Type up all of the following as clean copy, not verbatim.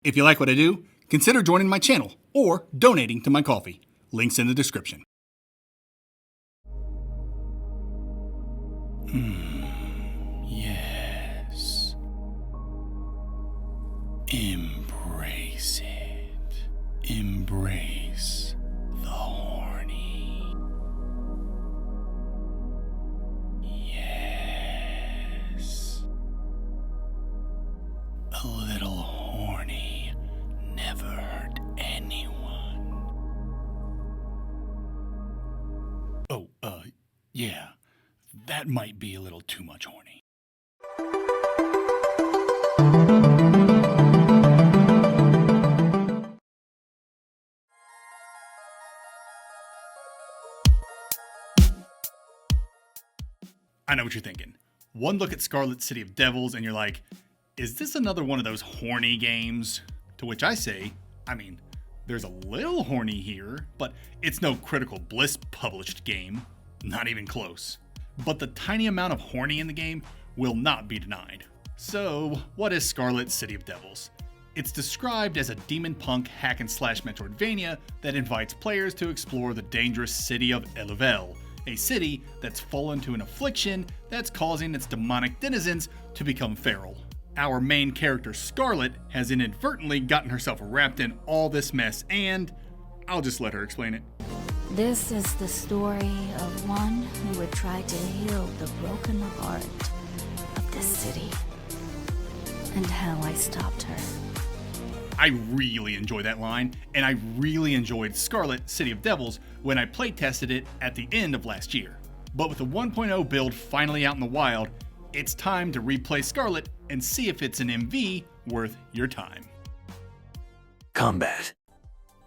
If you like what I do, consider joining my channel or donating to my coffee. Links in the description. Yes. Embrace it. Embrace the horny. Yes. A little horny never hurt anyone. Oh, yeah. That might be a little too much horny. I know what you're thinking. One look at Scarlet City of Devils and you're like, is this another one of those horny games? To which I say, there's a little horny here, but it's no Critical Bliss published game. Not even close. But the tiny amount of horny in the game will not be denied. So, what is Scarlet City of Devils? It's described as a demon punk hack and slash Metroidvania that invites players to explore the dangerous city of Elevel, a city that's fallen to an affliction that's causing its demonic denizens to become feral. Our main character, Scarlet, has inadvertently gotten herself wrapped in all this mess, and I'll just let her explain it. This is the story of one who would try to heal the broken heart of this city, and how I stopped her. I really enjoy that line, and I really enjoyed Scarlet City of Devils when I playtested it at the end of last year. But with the 1.0 build finally out in the wild, it's time to replay Scarlet and see if it's an MV worth your time. Combat.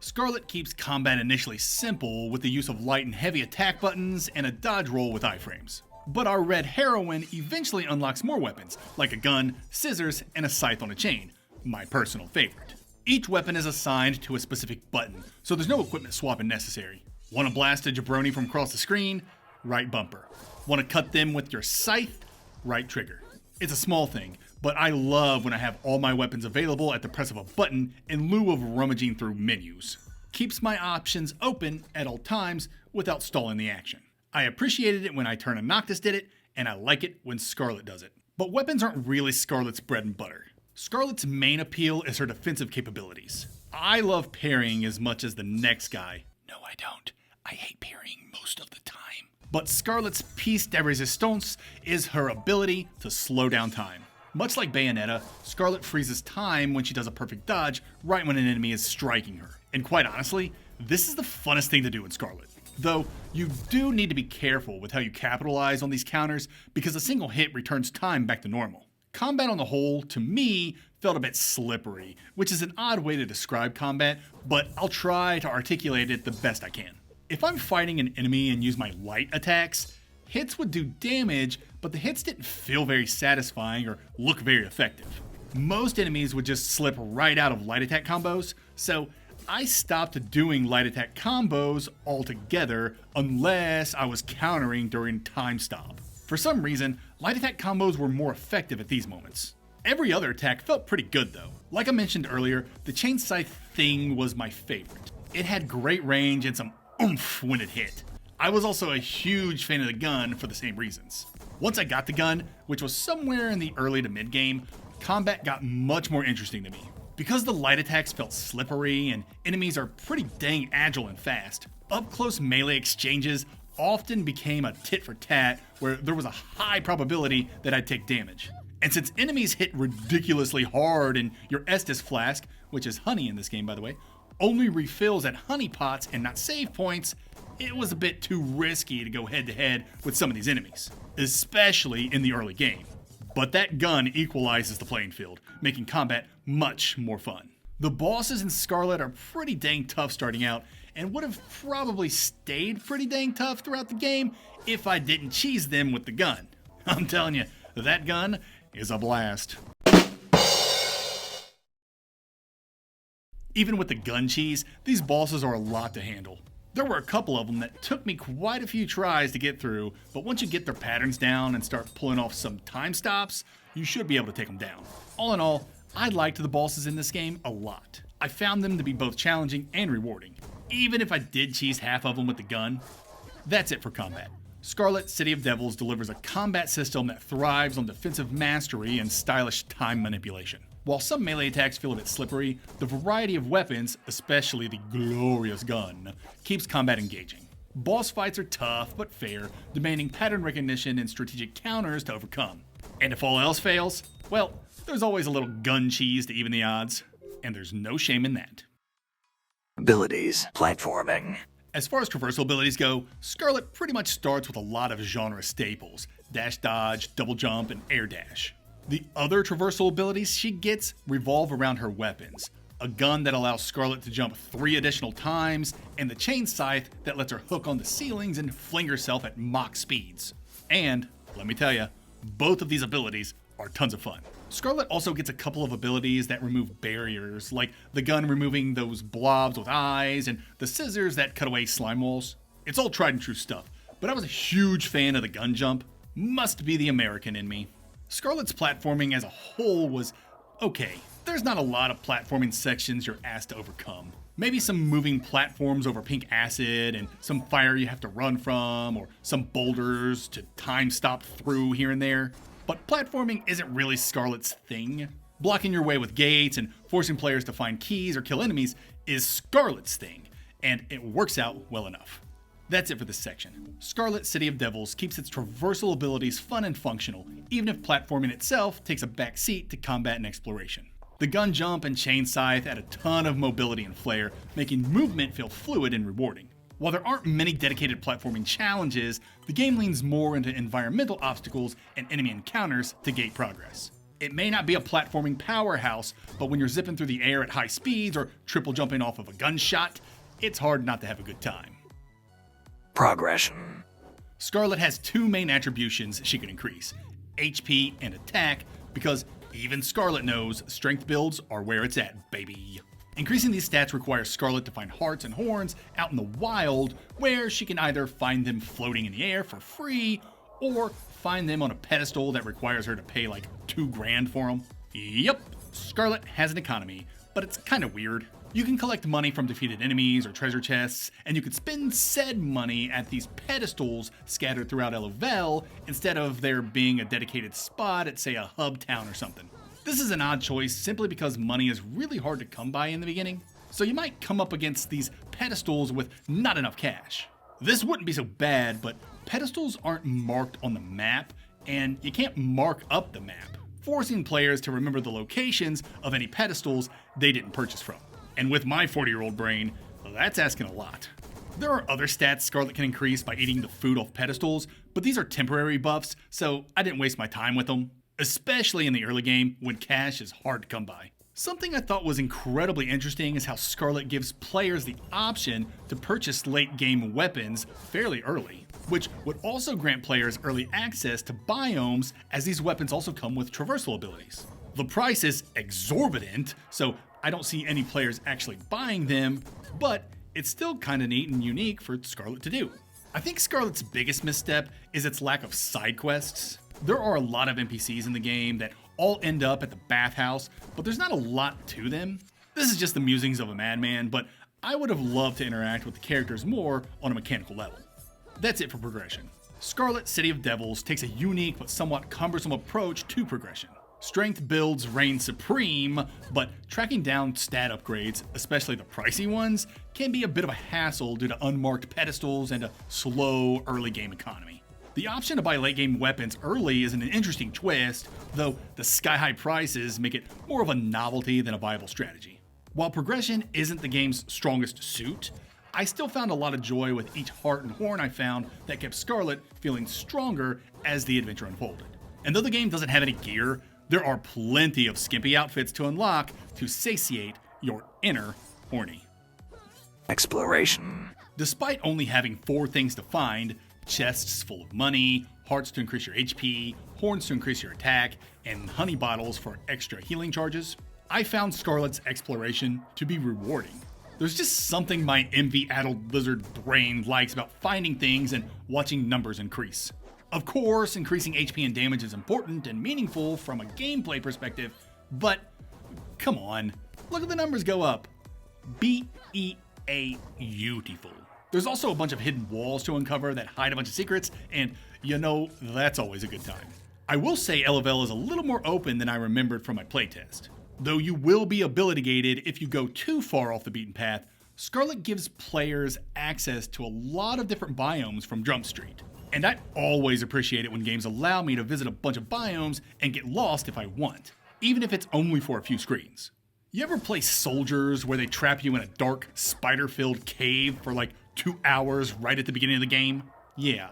Scarlet keeps combat initially simple with the use of light and heavy attack buttons and a dodge roll with iframes. But our red heroine eventually unlocks more weapons, like a gun, scissors, and a scythe on a chain, my personal favorite. Each weapon is assigned to a specific button, so there's no equipment swapping necessary. Want to blast a jabroni from across the screen? Right bumper. Want to cut them with your scythe? Right trigger. It's a small thing, but I love when I have all my weapons available at the press of a button in lieu of rummaging through menus. Keeps my options open at all times without stalling the action. I appreciated it when I turn and Noctis did it, and I like it when Scarlet does it. But weapons aren't really Scarlet's bread and butter. Scarlet's main appeal is her defensive capabilities. I love parrying as much as the next guy. No, I don't. I hate parrying most of the time. But Scarlet's piece de resistance is her ability to slow down time. Much like Bayonetta, Scarlet freezes time when she does a perfect dodge right when an enemy is striking her. And quite honestly, this is the funnest thing to do in Scarlet. Though, you do need to be careful with how you capitalize on these counters because a single hit returns time back to normal. Combat on the whole, to me, felt a bit slippery, which is an odd way to describe combat, but I'll try to articulate it the best I can. If I'm fighting an enemy and use my light attacks, hits would do damage, but the hits didn't feel very satisfying or look very effective. Most enemies would just slip right out of light attack combos, so I stopped doing light attack combos altogether unless I was countering during time stop. For some reason, light attack combos were more effective at these moments. Every other attack felt pretty good though. Like I mentioned earlier, the chain scythe thing was my favorite. It had great range and some oomph when it hit. I was also a huge fan of the gun for the same reasons. Once I got the gun, which was somewhere in the early to mid game, combat got much more interesting to me. Because the light attacks felt slippery and enemies are pretty dang agile and fast, up close melee exchanges often became a tit for tat where there was a high probability that I'd take damage. And since enemies hit ridiculously hard and your Estus flask, which is honey in this game by the way, only refills at honey pots and not save points, it was a bit too risky to go head to head with some of these enemies, especially in the early game. But that gun equalizes the playing field, making combat much more fun. The bosses in Scarlet are pretty dang tough starting out, and would have probably stayed pretty dang tough throughout the game if I didn't cheese them with the gun. I'm telling you, that gun is a blast. Even with the gun cheese, these bosses are a lot to handle. There were a couple of them that took me quite a few tries to get through, but once you get their patterns down and start pulling off some time stops, you should be able to take them down. All in all, I liked the bosses in this game a lot. I found them to be both challenging and rewarding, even if I did cheese half of them with the gun. That's it for combat. Scarlet City of Devils delivers a combat system that thrives on defensive mastery and stylish time manipulation. While some melee attacks feel a bit slippery, the variety of weapons, especially the glorious gun, keeps combat engaging. Boss fights are tough but fair, demanding pattern recognition and strategic counters to overcome. And if all else fails, well, there's always a little gun cheese to even the odds, and there's no shame in that. Abilities, platforming. As far as traversal abilities go, Scarlet pretty much starts with a lot of genre staples: dash dodge, double jump, and air dash. The other traversal abilities she gets revolve around her weapons: a gun that allows Scarlet to jump 3 additional times, and the chain scythe that lets her hook on the ceilings and fling herself at Mach speeds. And, let me tell you, both of these abilities are tons of fun. Scarlet also gets a couple of abilities that remove barriers, like the gun removing those blobs with eyes and the scissors that cut away slime walls. It's all tried and true stuff, but I was a huge fan of the gun jump. Must be the American in me. Scarlet's platforming as a whole was okay. There's not a lot of platforming sections you're asked to overcome. Maybe some moving platforms over pink acid and some fire you have to run from, or some boulders to time stop through here and there. But platforming isn't really Scarlet's thing. Blocking your way with gates and forcing players to find keys or kill enemies is Scarlet's thing, and it works out well enough. That's it for this section. Scarlet City of Devils keeps its traversal abilities fun and functional, even if platforming itself takes a back seat to combat and exploration. The gun jump and chain scythe add a ton of mobility and flair, making movement feel fluid and rewarding. While there aren't many dedicated platforming challenges, the game leans more into environmental obstacles and enemy encounters to gate progress. It may not be a platforming powerhouse, but when you're zipping through the air at high speeds or triple jumping off of a gunshot, it's hard not to have a good time. Progression. Scarlet has 2 main attributions she can increase: HP and attack, because even Scarlet knows strength builds are where it's at, baby. Increasing these stats requires Scarlet to find hearts and horns out in the wild, where she can either find them floating in the air for free, or find them on a pedestal that requires her to pay like $2 grand for them. Yep, Scarlet has an economy, but it's kinda weird. You can collect money from defeated enemies or treasure chests, and you could spend said money at these pedestals scattered throughout Elovel instead of there being a dedicated spot at, say, a hub town or something. This is an odd choice simply because money is really hard to come by in the beginning, so you might come up against these pedestals with not enough cash. This wouldn't be so bad, but pedestals aren't marked on the map, and you can't mark up the map, forcing players to remember the locations of any pedestals they didn't purchase from. And with my 40-year-old brain, that's asking a lot. There are other stats Scarlet can increase by eating the food off pedestals, but these are temporary buffs, so I didn't waste my time with them, especially in the early game when cash is hard to come by. Something I thought was incredibly interesting is how Scarlet gives players the option to purchase late game weapons fairly early, which would also grant players early access to biomes, as these weapons also come with traversal abilities. The price is exorbitant, so I don't see any players actually buying them, but it's still kinda neat and unique for Scarlet to do. I think Scarlet's biggest misstep is its lack of side quests. There are a lot of NPCs in the game that all end up at the bathhouse, but there's not a lot to them. This is just the musings of a madman, but I would have loved to interact with the characters more on a mechanical level. That's it for progression. Scarlet City of Devils takes a unique but somewhat cumbersome approach to progression. Strength builds reign supreme, but tracking down stat upgrades, especially the pricey ones, can be a bit of a hassle due to unmarked pedestals and a slow early game economy. The option to buy late game weapons early is an interesting twist, though the sky-high prices make it more of a novelty than a viable strategy. While progression isn't the game's strongest suit, I still found a lot of joy with each heart and horn I found that kept Scarlet feeling stronger as the adventure unfolded. And though the game doesn't have any gear, there are plenty of skimpy outfits to unlock to satiate your inner horny. Exploration. Despite only having 4 things to find, chests full of money, hearts to increase your HP, horns to increase your attack, and honey bottles for extra healing charges, I found Scarlet's exploration to be rewarding. There's just something my envy-addled lizard brain likes about finding things and watching numbers increase. Of course, increasing HP and damage is important and meaningful from a gameplay perspective, but Come on, look at the numbers go up. B-E-A-Beautiful. There's also a bunch of hidden walls to uncover that hide a bunch of secrets, and you know, that's always a good time. I will say LFL is a little more open than I remembered from my playtest. Though you will be ability gated if you go too far off the beaten path, Scarlet gives players access to a lot of different biomes from Jump Street. And I always appreciate it when games allow me to visit a bunch of biomes and get lost if I want, even if it's only for a few screens. You ever play Soldiers where they trap you in a dark, spider-filled cave for like 2 hours right at the beginning of the game? Yeah,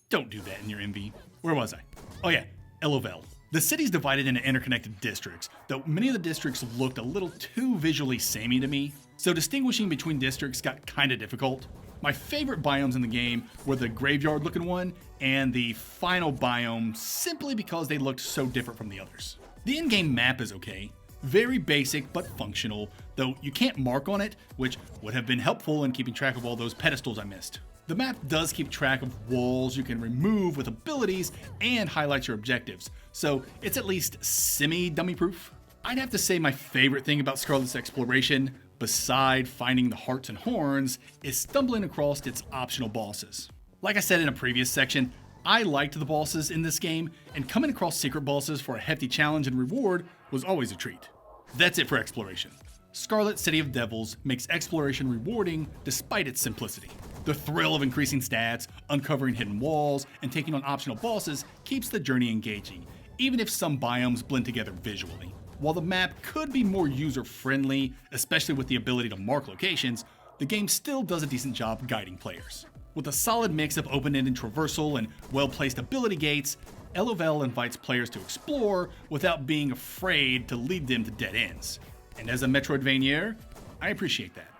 don't do that in your MV. Where was I? Oh yeah, LOL. The city's divided into interconnected districts, though many of the districts looked a little too visually samey to me, so distinguishing between districts got kinda difficult. My favorite biomes in the game were the graveyard looking one and the final biome simply because they looked so different from the others. The in-game map is okay. Very basic but functional, though you can't mark on it, which would have been helpful in keeping track of all those pedestals I missed. The map does keep track of walls you can remove with abilities and highlights your objectives, so it's at least semi-dummy proof. I'd have to say my favorite thing about Scarlet's exploration, beside finding the hearts and horns, is stumbling across its optional bosses. Like I said in a previous section, I liked the bosses in this game, and coming across secret bosses for a hefty challenge and reward was always a treat. That's it for exploration. Scarlet City of Devils makes exploration rewarding despite its simplicity. The thrill of increasing stats, uncovering hidden walls, and taking on optional bosses keeps the journey engaging, even if some biomes blend together visually. While the map could be more user-friendly, especially with the ability to mark locations, the game still does a decent job guiding players. With a solid mix of open-ended traversal and well-placed ability gates, LFL invites players to explore without being afraid to lead them to dead ends. And as a Metroidvania, I appreciate that.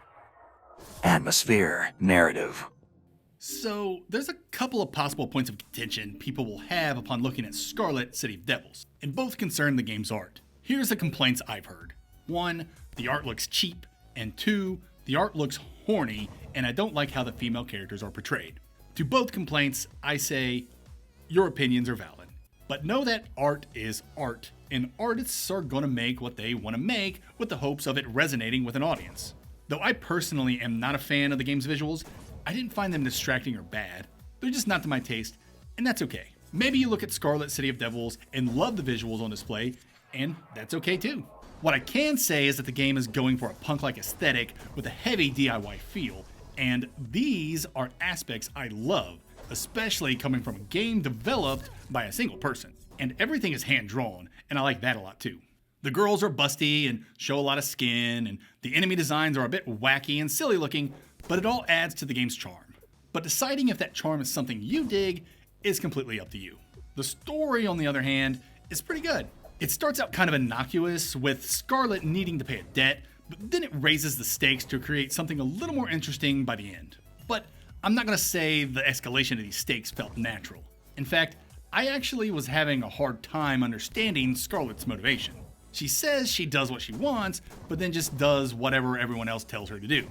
Atmosphere. Narrative. So, there's a couple of possible points of contention people will have upon looking at Scarlet City of Devils, and both concern the game's art. Here's the complaints I've heard. 1, the art looks cheap, and 2, the art looks horny, and I don't like how the female characters are portrayed. To both complaints, I say, your opinions are valid. But know that art is art, and artists are gonna make what they wanna make with the hopes of it resonating with an audience. Though I personally am not a fan of the game's visuals, I didn't find them distracting or bad. They're just not to my taste, and that's okay. Maybe you look at Scarlet City of Devils and love the visuals on display, and that's okay too. What I can say is that the game is going for a punk-like aesthetic with a heavy DIY feel, and these are aspects I love, especially coming from a game developed by a single person. And everything is hand-drawn, and I like that a lot too. The girls are busty and show a lot of skin, and the enemy designs are a bit wacky and silly looking, but it all adds to the game's charm. But deciding if that charm is something you dig is completely up to you. The story, on the other hand, is pretty good. It starts out kind of innocuous, with Scarlet needing to pay a debt, but then it raises the stakes to create something a little more interesting by the end. But I'm not going to say the escalation of these stakes felt natural. In fact, I actually was having a hard time understanding Scarlet's motivation. She says she does what she wants, but then just does whatever everyone else tells her to do.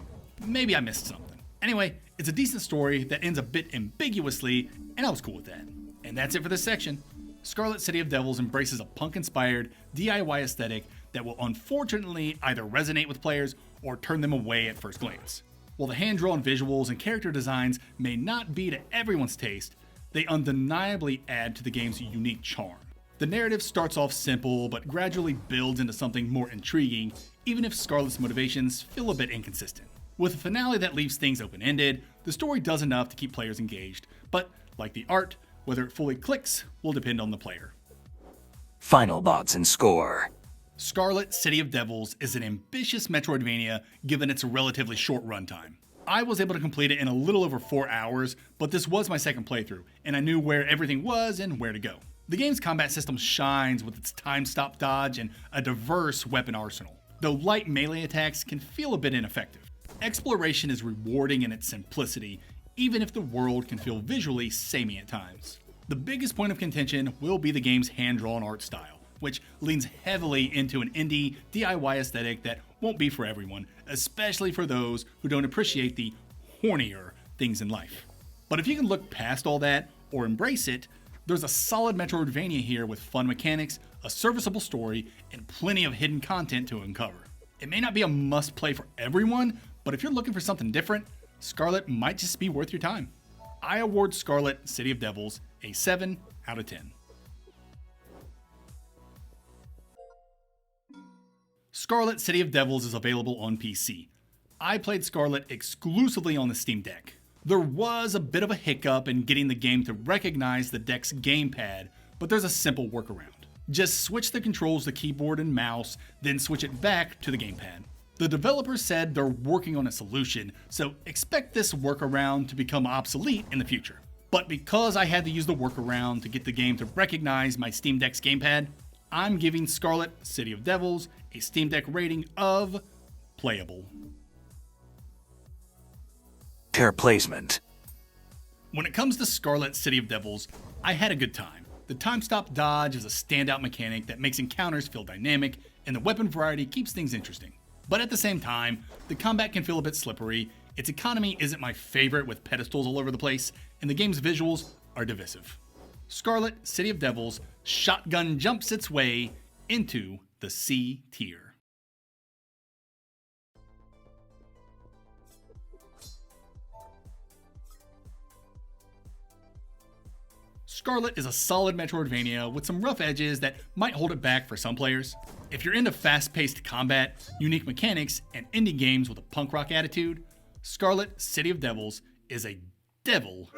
Maybe I missed something. Anyway, it's a decent story that ends a bit ambiguously, and I was cool with that. And that's it for this section. Scarlet City of Devils embraces a punk-inspired DIY aesthetic that will unfortunately either resonate with players or turn them away at first glance. While the hand-drawn visuals and character designs may not be to everyone's taste, they undeniably add to the game's unique charm. The narrative starts off simple, but gradually builds into something more intriguing, even if Scarlet's motivations feel a bit inconsistent. With a finale that leaves things open-ended, the story does enough to keep players engaged, but like the art, whether it fully clicks will depend on the player. Final thoughts and score. Scarlet City of Devils is an ambitious Metroidvania given its relatively short runtime. I was able to complete it in a little over 4 hours, but this was my second playthrough, and I knew where everything was and where to go. The game's combat system shines with its time-stop dodge and a diverse weapon arsenal, though light melee attacks can feel a bit ineffective. Exploration is rewarding in its simplicity, even if the world can feel visually samey at times. The biggest point of contention will be the game's hand-drawn art style, which leans heavily into an indie DIY aesthetic that won't be for everyone, especially for those who don't appreciate the hornier things in life. But if you can look past all that or embrace it, There's a solid Metroidvania here with fun mechanics, a serviceable story, and plenty of hidden content to uncover. It may not be a must-play for everyone, but if you're looking for something different, Scarlet might just be worth your time. I award Scarlet City of Devils a 7 out of 10. Scarlet City of Devils is available on PC. I played Scarlet exclusively on the Steam Deck. There was a bit of a hiccup in getting the game to recognize the deck's gamepad, but there's a simple workaround. Just switch the controls to keyboard and mouse, then switch it back to the gamepad. The developers said they're working on a solution, so expect this workaround to become obsolete in the future. But because I had to use the workaround to get the game to recognize my Steam Deck's gamepad, I'm giving Scarlet City of Devils a Steam Deck rating of playable. Pair placement. When it comes to Scarlet City of Devils, I had a good time. The time stop dodge is a standout mechanic that makes encounters feel dynamic, and the weapon variety keeps things interesting. But at the same time, the combat can feel a bit slippery, its economy isn't my favorite with pedestals all over the place, and the game's visuals are divisive. Scarlet City of Devils shotgun jumps its way into the C tier. Scarlet is a solid Metroidvania with some rough edges that might hold it back for some players. If you're into fast-paced combat, unique mechanics, and indie games with a punk rock attitude, Scarlet City of Devils is a devil